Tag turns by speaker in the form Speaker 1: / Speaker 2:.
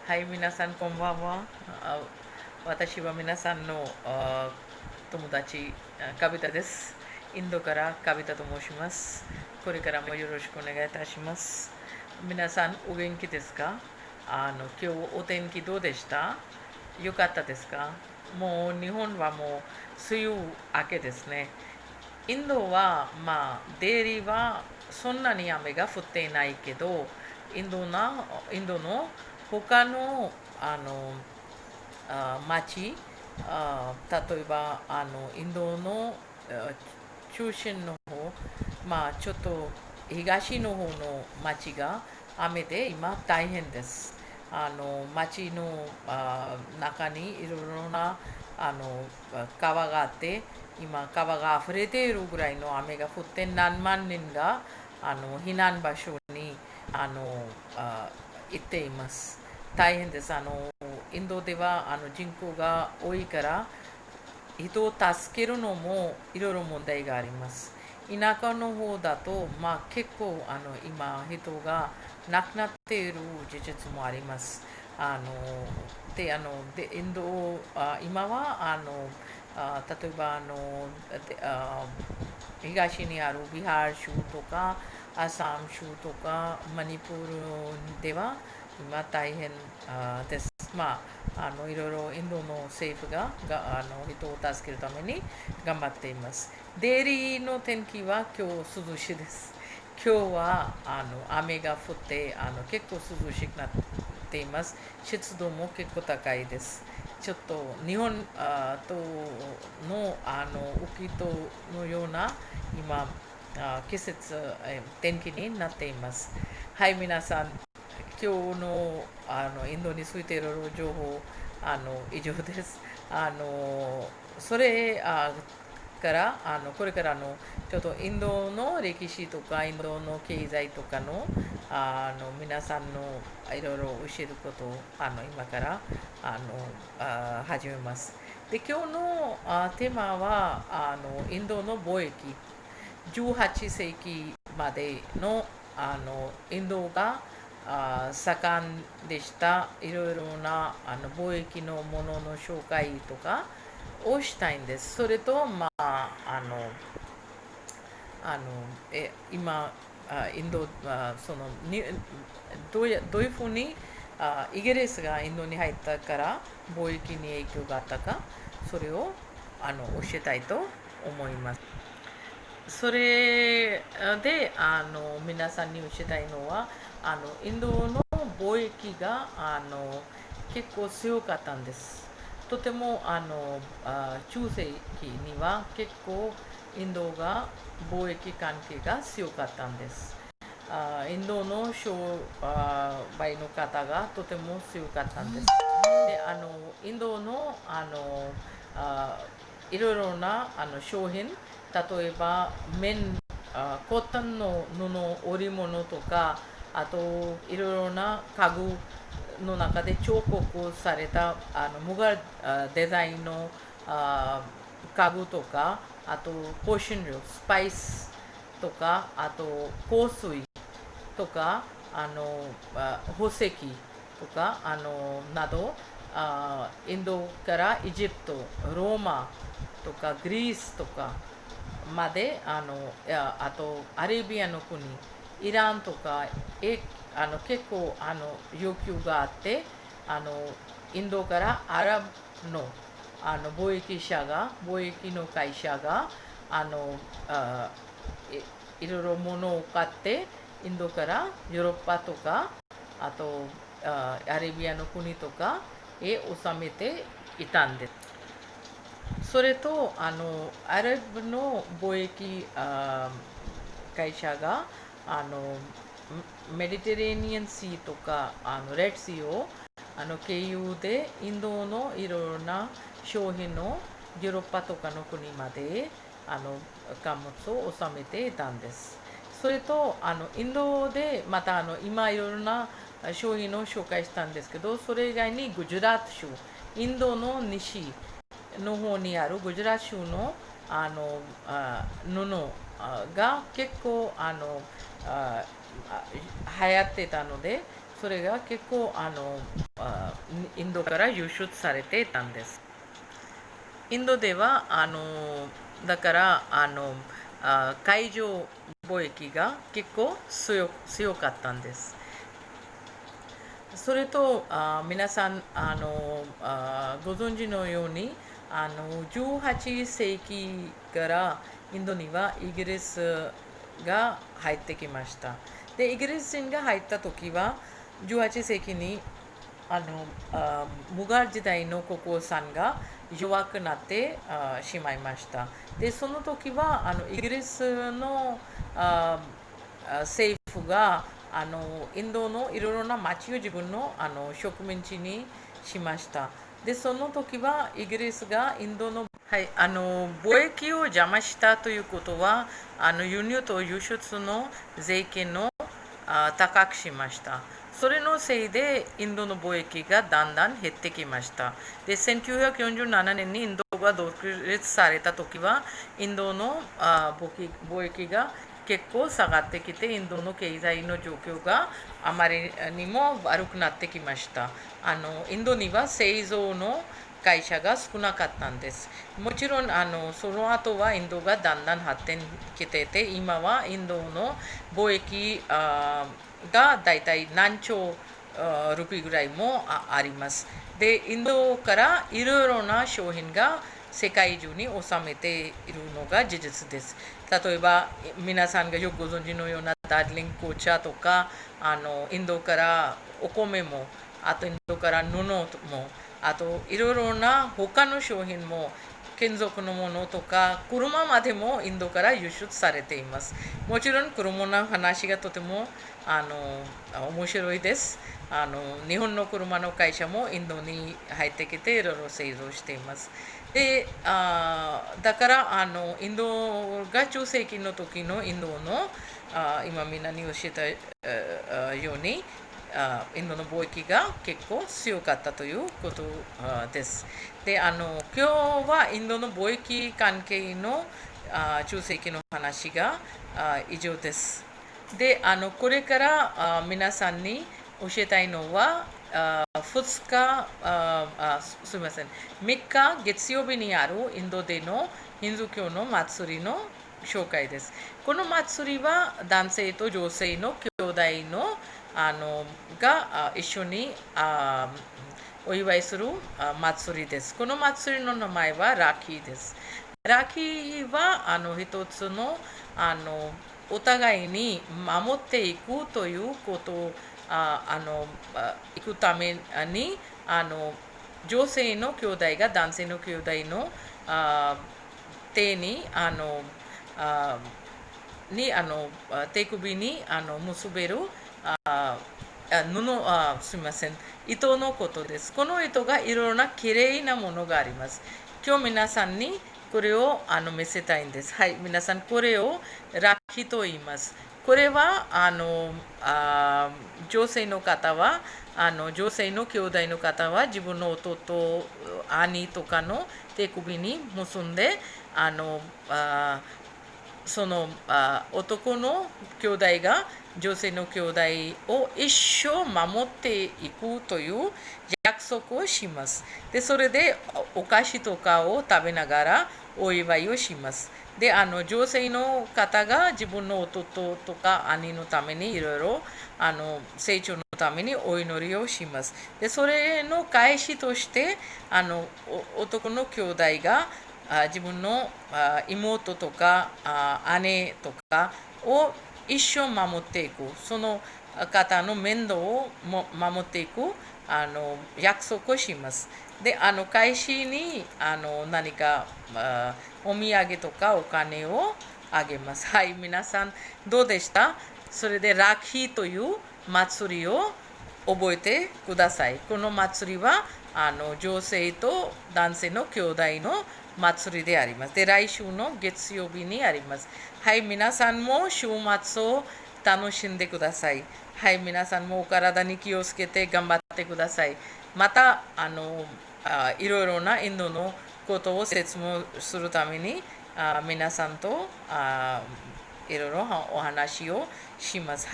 Speaker 1: はい、皆さんこんばんは。私は皆さんの友達、カビタです。インドからカビタと申します。これからもよろしくお願いいたします。皆さんお元気ですか？今日お天気どうでした？よかったですか？もう日本はもう梅雨明けですね。インドは、デリーはそんなに雨が降っていないけど、インドの他のあの町、例えばインドの中心の方、ちょっと東の方の町が雨で今大変です。町の中にいろいろなあの川があって、今川が溢れているぐらいの雨が降って何万人が避難場所にあのあ行っています。大変です。インドでは人口が多いから人を助けるのもいろいろ問題があります。田舎の方だと、結構今人が亡くなっている事実もあります。インド今は例えば東にあるビハール州とかアサム州とかマニプールでは今大変です。いろいろインドの政府が人を助けるために頑張っています。デリーの天気は今日涼しいです。今日は雨が降って結構涼しくなっています。湿度も結構高いです。ちょっと日本との浮きとのような今季節、天気になっています。はい、皆さん、今日のインドについていろいろ情報以上です。あのそれからこれからのちょっとインドの歴史とかインドの経済とかの皆さんのいろいろ教えることを今から始めます。で今日のテーマはインドの貿易18世紀までのインドが盛んでしたいろいろな貿易のものの紹介とかをしたいんです。それと、今、インド、そのにどういうふうにイギリスがインドに入ったから貿易に影響があったか、それを教えたいと思います。それで皆さんに教えたいのはインドの貿易が結構強かったんです。とても中世紀には結構インドが貿易関係が強かったんです。インドの商売の方がとても強かったんです。でインドのあいろいろな商品、例えばコットンの布織物とか、あといろいろな家具の中で彫刻されたムガルデザインの家具とか、あと香辛料スパイスとか、あと香水とか宝石とかなどインドからエジプト、ローマとかグリースとかまであとアラビアの国イランとか結構要求があってあのインドからアラブの貿易の会社があのあいろいろ物を買ってインドからヨーロッパとかあとアラビアの国とかへ収めていたんです。それとアラブの貿易会社があのメディテレーニアンシーとかレッドシーを経由でインドのいろいろな商品をヨーロッパとかの国まで貨物を収めていたんです。それとインドでまた今いろいろな商品を紹介したんですけど、それ以外にグジュラート州、インドの西の方にあるグジュラ州の布が結構流行ってたので、それが結構インドから輸出されていたんです。インドではだから海上貿易が結構強かったんです。それと皆さんご存知のように18世紀からインドにはイギリスが入ってきました。でイギリス人が入った時は18世紀にムガル時代の国王さんが弱くなってしまいました。でその時はイギリスの政府がインドのいろいろな町を自分の植民地にしました。でその時はイギリスがインドの、はい、貿易を邪魔したということは輸入と輸出の税金を高くしました。それのせいでインドの貿易がだんだん減ってきました。で1947年にインドが独立された時はインドの貿易が結構下がってきてインドの経済の状況があまりにも悪くなってきました。インドには製造の会社が少なかったんです。もちろんその後はインドがだんだん発展してて今はインドの貿易がだいたい何兆ルピーぐらいもあります。でインドからいろいろな商品が世界中に収めているのが事実です。例えば皆さんがよくご存知のようなダージリン紅茶とかインドからお米もあとインドから布もあといろいろな他の商品も金属のものとか車までもインドから輸出されています。もちろん車の話がとても面白いです。日本の車の会社もインドに入ってきていろいろ製造しています。でだからインドが中世紀の時のインドの今みんなに教えたようにインドの貿易が結構強かったということです。で今日はインドの貿易関係の中世紀の話が以上です。でこれから皆さんに教えたいのは2日すみません3日月曜日にあるインドでのヒンズー教の祭りの紹介です。この祭りは男性と女性の兄弟のが一緒にお祝いする祭りです。この祭りの名前はラッキーです。ラッキーは一つのお互いに守っていくということを行くために女性の兄弟が男性の兄弟の手に手首に結べるすみません糸のことです。この糸がいろいろなきれいなものがあります。今日皆さんにこれを見せたいんです。はい、皆さんこれをラッキーと言います。これは女性の方は女性の兄弟の方は自分の弟兄とかの手首に結んでその男の兄弟が女性の兄弟を一生守っていくという約束をします。で、それでお菓子とかを食べながらお祝いをします。で、女性の方が自分の弟とか兄のためにいろいろ成長のためにお祈りをします。で、それの返しとして男の兄弟が自分の妹とか姉とかを一生守っていくその方の面倒を守っていく約束をします。で返しに何かお土産とかお金をあげます。はい、皆さんどうでした？それでラッキーという祭りを覚えてください。この祭りは女性と男性の兄弟の祭りであります。で、来週の月曜日にあります。はい、皆さんも週末を楽しんでください。はい、皆さんもお体に気をつけて頑張ってください。また、いろいろなインドのことを説明するために、皆さんといろいろお話をします。